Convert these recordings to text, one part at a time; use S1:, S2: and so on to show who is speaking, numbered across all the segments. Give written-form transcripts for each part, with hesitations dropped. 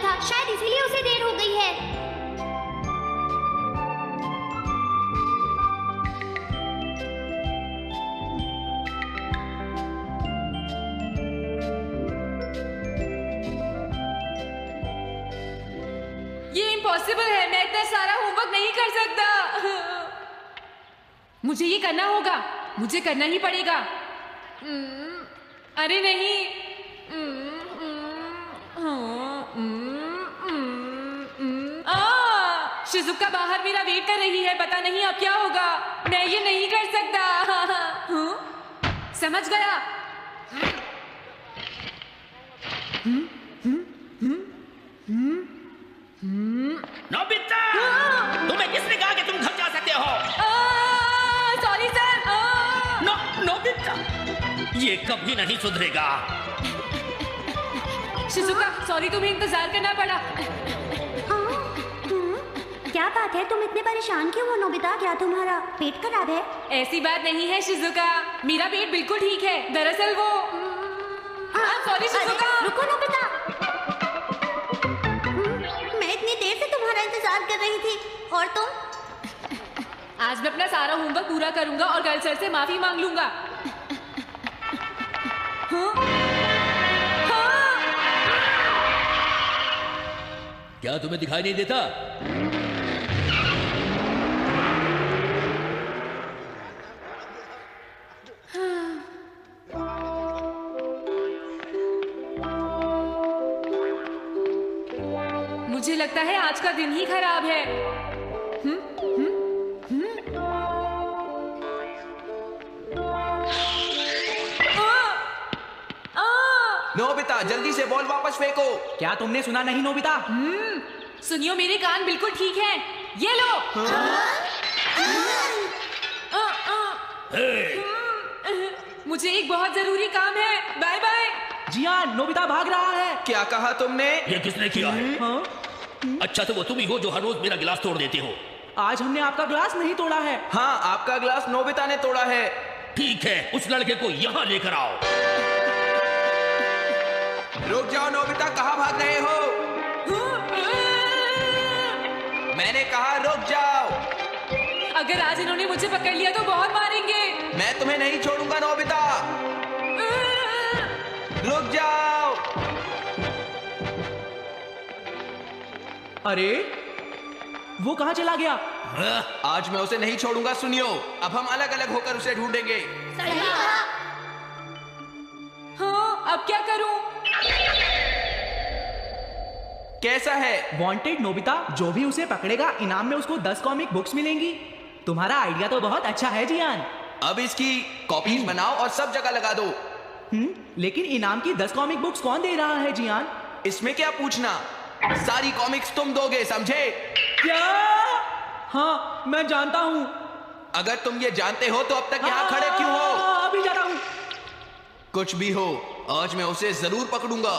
S1: था, शायद इसीलिए उसे देर हो गई है।
S2: ये इम्पॉसिबल है, मैं इतना सारा होमवर्क नहीं कर सकता। मुझे ये करना होगा, मुझे करना ही पड़ेगा। अरे नहीं। शिजुका बाहर मेरा वेट कर रही है, पता नहीं अब क्या होगा। मैं ये नहीं कर सकता। समझ गया।
S3: नोबिता, तुम्हें किसने कहा कि तुम घर जा सकते हो?
S2: Sorry sir.
S3: नोबिता, ये कभी नहीं सुधरेगा।
S2: शिजुका, सॉरी, तुम्हें इंतजार करना पड़ा।
S1: क्या बात है, तुम इतने परेशान क्यों हो नोबिता? क्या तुम्हारा पेट खराब है?
S2: ऐसी बात नहीं है शिजुका, मेरा पेट बिल्कुल ठीक है। दरअसल वो सॉरी शिजुका।
S1: रुको नोबिता, मैं इतनी देर से तुम्हारा इंतजार कर रही थी और तुम?
S2: आज मैं अपना सारा होमवर्क पूरा करूंगा और कल सर से माफी मांग लूंगा।
S3: क्या तुम्हें दिखाई नहीं देता?
S2: मुझे लगता है आज का दिन ही खराब है।
S4: नोबिता, जल्दी से बॉल वापस फेंको।
S5: क्या तुमने सुना नहीं नोबिता?
S2: सुनियो, मेरे कान बिल्कुल ठीक हैं। ये लो। मुझे एक बहुत जरूरी काम है। Bye bye.
S5: जियान, नोबिता भाग रहा है।
S4: क्या कहा तुमने?
S3: ये किसने किया है? अच्छा, तो वो तुम ही हो जो हर रोज मेरा गिलास तोड़ देते हो।
S5: आज हमने आपका ग्लास नहीं तोड़ा है।
S4: हाँ, आपका ग्लास नोबिता ने तोड़ा है।
S3: ठीक है, उस लड़के को यहाँ लेकर आओ।
S4: रुक जाओ नोबिता, कहाँ भाग रहे हो? मैंने कहा रुक जाओ।
S2: अगर आज इन्होंने मुझे पकड़ लिया तो बहुत मारेंगे।
S4: मैं तुम्हें नहीं छोड़ूंगा नोबिता। रुक जाओ।
S5: अरे वो कहाँ चला गया?
S4: आज मैं उसे नहीं छोड़ूंगा। सुनियो, अब हम अलग अलग होकर उसे ढूंढेंगे।
S1: सही कहा।
S2: हाँ, अब क्या करूं?
S4: कैसा है?
S5: वांटेड नोबिता, जो भी उसे पकड़ेगा इनाम में उसको 10 कॉमिक बुक्स मिलेंगी। तुम्हारा आइडिया तो बहुत अच्छा है जियान।
S4: अब इसकी कॉपीज बनाओ और सब जगह लगा दो।
S5: लेकिन इनाम की 10 कॉमिक बुक्स कौन दे रहा है जियान?
S4: इसमें क्या पूछना, सारी कॉमिक्स तुम दोगे, समझे?
S5: क्या? हाँ, मैं जानता हूँ।
S4: अगर तुम ये जानते हो तो अब तक यहाँ खड़े क्यों हो?
S5: अभी जाता हूँ।
S4: कुछ भी हो, आज मैं उसे जरूर पकड़ूंगा।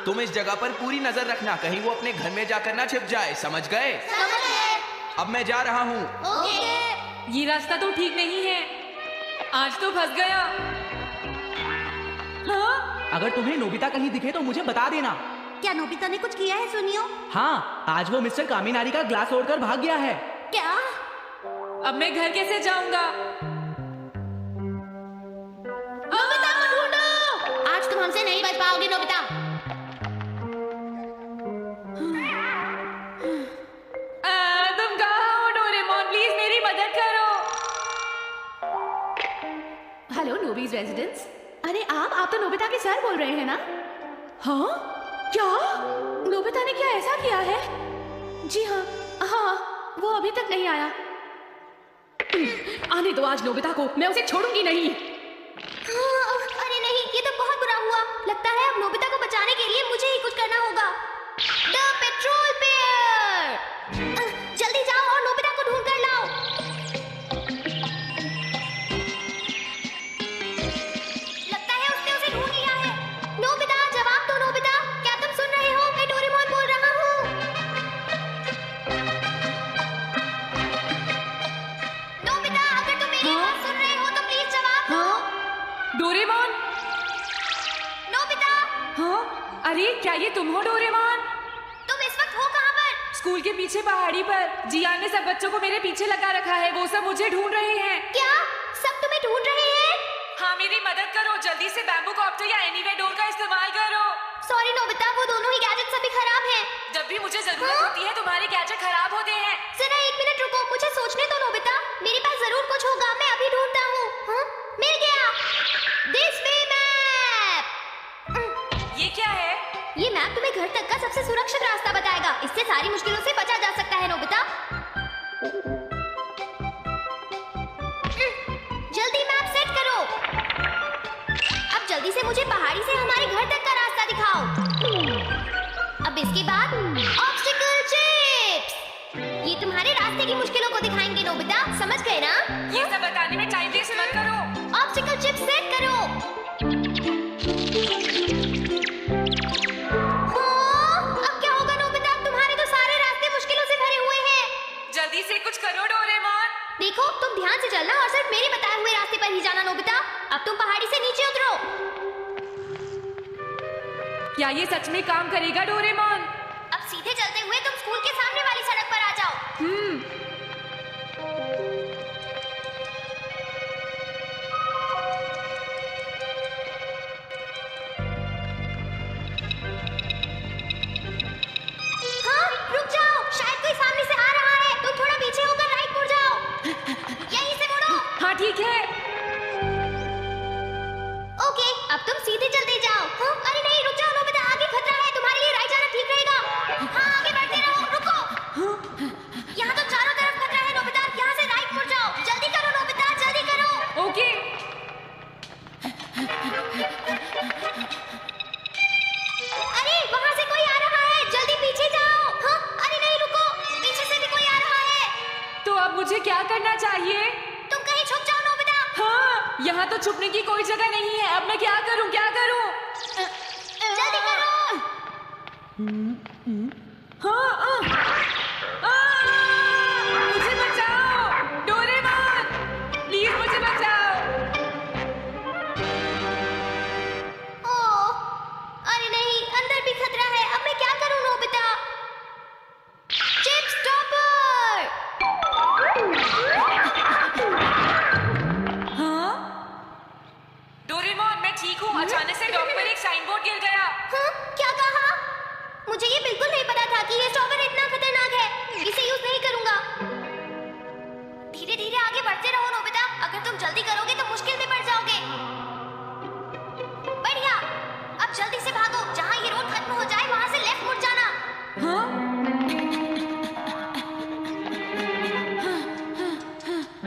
S4: तुम इस जगह पर पूरी नजर रखना, कहीं वो अपने घर में जाकर ना छिप जाए, समझ गए?
S1: समझ गए।
S4: अब मैं जा रहा हूँ।
S1: ओके।
S2: ये रास्ता तो ठीक नहीं है, आज तो फंस गया। हाँ?
S5: अगर तुम्हें नोबिता कहीं दिखे तो मुझे बता देना।
S1: क्या नोबिता ने कुछ किया है? सुनियो।
S5: हाँ, आज वो मिस्टर कामिनारी का ग्लास तोड़कर भाग गया है।
S1: क्या?
S2: अब मैं घर कैसे जाऊंगा?
S1: नोबिता को ढूंढो। आज तुम हमसे नहीं बच पाओगे नोबिता।
S2: तुम कहाँ हो डोरेमोन? प्लीज मेरी मदद करो। हेलो नोबीज रेजिडेंस। अरे आप तो नोबिता के सर बोल रहे हैं ना? हाँ? क्या? नोबिता ने क्या ऐसा किया है? जी हाँ, वो अभी तक नहीं आया। आने दो आज नोबिता को, मैं उसे छोड़ूंगी नहीं।
S1: अरे नहीं, ये तो बहुत बुरा हुआ। लगता है अब नोबिता को बचाने के लिए मुझे ही कुछ करना होगा। द पेट्रोल पेयर, जल्दी जाओ और नोबिता को ढूंढ कर लाओ। लगता है उसने उसे ढूंढ लिया है। नोबिता, जवाब दो नोबिता। क्या तुम सुन रहे हो? मैं डोरेमोन बोल रहा हूँ। नोबिता, अगर तुम मेरी बात सुन रहे हो तो
S6: तुम हो डोरेमोन?
S1: तुम इस वक्त हो कहाँ पर?
S6: स्कूल के पीछे पहाड़ी पर जियान ने सब बच्चों को मेरे पीछे लगा रखा है। वो सब मुझे ढूंढ रहे हैं।
S1: क्या सब तुम्हें ढूंढ रहे हैं?
S6: हाँ, मेरी मदद करो। जल्दी से बैम्बू कॉप्टर या एनीवे डोर का इस्तेमाल करो।
S1: सॉरी नोबिता, वो दोनों ही गैजेट्स अभी खराब हैं।
S6: जब भी मुझे जरूरत होती है तुम्हारे गैजेट खराब होते हैं।
S1: जरा 1 मिनट रुको, मुझे सोचने दो नोबिता। मेरे पास जरूर कुछ होगा, मैं अभी ढूंढता हूँ। हाँ, मिल गया। This way map.
S6: ये क्या है?
S1: ये मैप तुम्हें घर तक का सबसे सुरक्षित रास्ता बताएगा। इससे सारी मुश्किलों से बचा जा सकता है नोबिता। जल्दी मैप सेट करो। अब जल्दी से मुझे पहाड़ी से हमारे घर तक का रास्ता दिखाओ। अब इसके बाद ऑब्स्टिकल चिप्स। ये तुम्हारे रास्ते की मुश्किलों को दिखाएंगे नोबिता, समझ गए ना?
S6: ये सब बताने में टाइम वेस्ट मत करो।
S1: ऑब्स्टिकल चिप्स सेट करो। हाँ, अब क्या होगा नोबिता? तुम्हारे तो सारे रास्ते मुश्किलों से भरे हुए हैं।
S6: जल्दी से कुछ करो डोरेमोन।
S1: देखो, तुम ध्यान से चलना और सिर्फ मेरे बताए हुए रास्ते पर ही जाना नोबिता। अब तुम पहाड़ी से नीचे उतरो।
S6: क्या ये सच में काम करेगा डोरेमोन?
S1: अब सीधे चलते हुए तुम स्कूल के सामने वाली सड़क पर आ जाओ। हाँ, रुक जाओ, शायद कोई सामने से आ रहा है। तुम थोड़ा पीछे होकर राइट मुड़ जाओ। यहीं से मुड़ो।
S6: हाँ ठीक है।
S1: ओके, अब तुम सीधे चलते जाओ। हाँ, अरे नहीं, रुक जाओ नोबिता, आगे खतरा है। तुम्हारे लिए राइट जाना ठीक रहेगा। हाँ, आगे बढ़ते रहो। रुको, यहाँ तो चारों तरफ खतरा है नोबिता। यहाँ से राइट मुड़ जाओ। जल्दी करो नोबिता, जल्दी करो।
S6: ओके।
S1: अरे वहाँ से कोई आ रहा है, जल्दी पीछे जाओ। हाँ, अरे नहीं, रुको, पीछे से भी कोई आ रहा है।
S6: तो अब मुझे क्या करना चाहिए?
S1: तुम कहीं छुप जाओ नोबिता।
S6: हाँ, यहाँ तो छुपने की कोई जगह नहीं है। अब मैं क्या करूँ, क्या करूँ?
S1: जल्दी करो।
S6: हाँ, मुझे बचाओ डोरेमोन, प्लीज मुझे बचाओ।
S1: ओह, अरे नहीं, अंदर भी खतरा है। अब मैं क्या करूँ नोबिता? Chip stopper.
S6: हाँ? डोरेमोन, मैं ठीक हूँ। अचानक से डॉग पर एक साइन बोर्ड गिर गया।
S1: हाँ, क्या कहा? मुझे ये बिल्कुल नहीं पता था कि ये स्टॉपर इतना खतरनाक है। इसे यूज नहीं करूंगा। धीरे धीरे आगे बढ़ते रहो नोबिता। अगर तुम जल्दी करोगे तो मुश्किल में पड़ जाओगे। बढ़िया, अब जल्दी से भागो। जहाँ ये रोड खत्म हो जाए वहाँ से लेफ्ट मुड़ जाना।
S6: हाँ?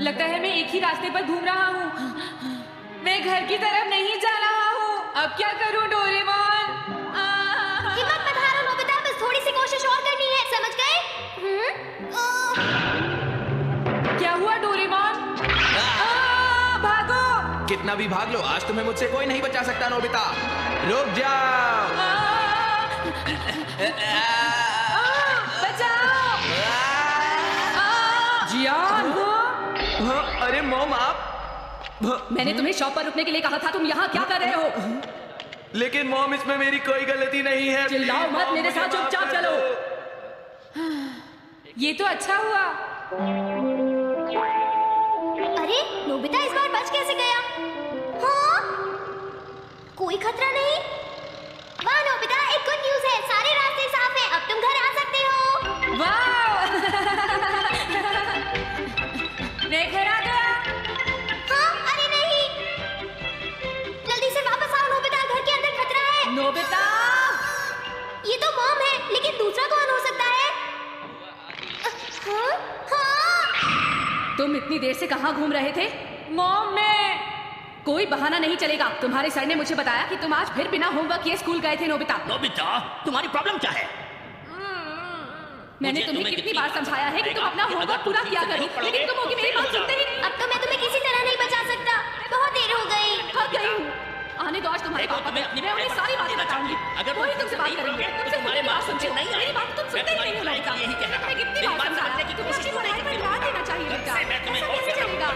S6: लगता है मैं एक ही रास्ते पर घूम रहा हूँ। मैं घर की तरफ नहीं जा रहा हूँ। अब क्या करूँ डोरेमोन?
S1: हिम्मत मत हारो नोबिता, बस थोड़ी सी कोशिश और करनी है, समझ गए?
S6: क्या हुआ डोरेमोन? भागो!
S4: कितना भी भाग लो, आज तुम्हें मुझसे कोई नहीं बचा सकता नोबिता। रुक जाओ।
S6: बचाओ! जियान!
S4: हाँ, अरे मॉम, आप
S6: मैंने तुम्हें शॉप पर रुकने के लिए कहा था। तुम यहाँ क्या कर रहे हो?
S4: लेकिन मॉम, इसमें मेरी कोई गलती नहीं है।
S6: चिल्लाओ मत, मेरे साथ चुपचाप चलो। ये तो अच्छा हुआ।
S1: अरे नोबिता इस बार बच कैसे गया? हाँ, कोई खतरा नहीं। वाह नोबिता, एक गुड न्यूज़ है, सारे रास्ते साफ हैं। अब तुम घर आ सकते हो।
S6: वाह! मैं घर आ गया।
S1: हाँ, अरे नहीं, जल्दी से वापस आओ नोबिता, घर के अंदर खतरा है।
S6: नोबिता!
S1: ये तो मॉम है, लेकिन दूसरा कौन हो सकता है? हाँ, हाँ।
S6: तुम इतनी देर से कहाँ घूम रहे थे? मॉम, मैं कोई बहाना नहीं चलेगा। तुम्हारे सर ने मुझे बताया कि तुम आज फिर बिना होमवर्क किए स्कूल गए थे नोबिता।
S3: नोबिता, तुम्हारी प्रॉब्लम क्या है?
S6: मैंने तुम्हें कितनी बार समझाया है कि तुम अपना होमवर्क पूरा किया करो, लेकिन तुम होगी मेरी बात सुनते ही नहीं।
S1: अब तो मैं तुम्हें किसी तरह नहीं बचा सकता। बहुत देर हो गई।
S6: थक गई हूँ। आने दो आज तुम्हारे पापा को। मैं उन्हें सारी बातें बताऊंगी। कोई तुमसे बात करेंगे, तुमसे
S3: तुम्हारे
S6: बात
S3: बात
S6: सुनते
S3: सुनते नहीं
S6: मेरी बात तुम सुनते ही नहीं हो नोबिता।
S3: यही कहना था।
S6: मैं कितनी बार समझाया कि तुम अपनी पढ़ाई पर ध्यान देना चाहिए बेटा।
S3: मैं तुम्हें
S6: ऐसा
S3: और
S6: कैसे चलेगा?